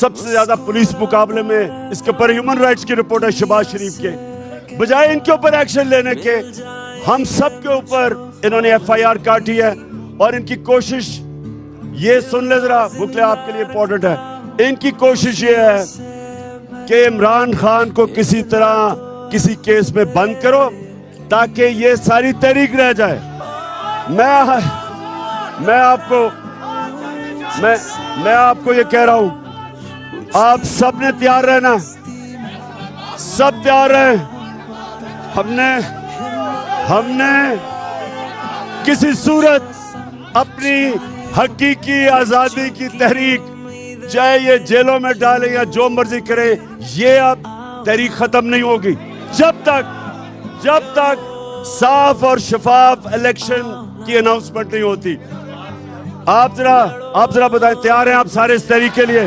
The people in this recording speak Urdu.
سب سے زیادہ پولیس مقابلے میں اس کے اوپر ہیومن رائٹس کی رپورٹ ہے شہباز شریف کے. بجائے ان کے اوپر ایکشن لینے کے ہم سب کے اوپر انہوں نے ایف آئی آر کاٹی ہے. اور ان کی کوشش یہ سن لے ذرا، بکلے آپ کے لیے امپورٹنٹ ہے. ان کی کوشش یہ ہے کہ عمران خان کو کسی طرح کسی کیس میں بند کرو تاکہ یہ ساری تحریک رہ جائے. میں آپ کو یہ کہہ رہا ہوں، آپ سب نے تیار رہنا، سب تیار رہیں. ہم نے کسی صورت اپنی حقیقی آزادی کی تحریک، چاہے یہ جیلوں میں ڈالیں یا جو مرضی کرے، یہ اب تحریک ختم نہیں ہوگی جب تک صاف اور شفاف الیکشن کی اناؤنسمنٹ نہیں ہوتی. آپ ذرا بتائیں، تیار ہیں آپ سارے اس تحریک کے لیے؟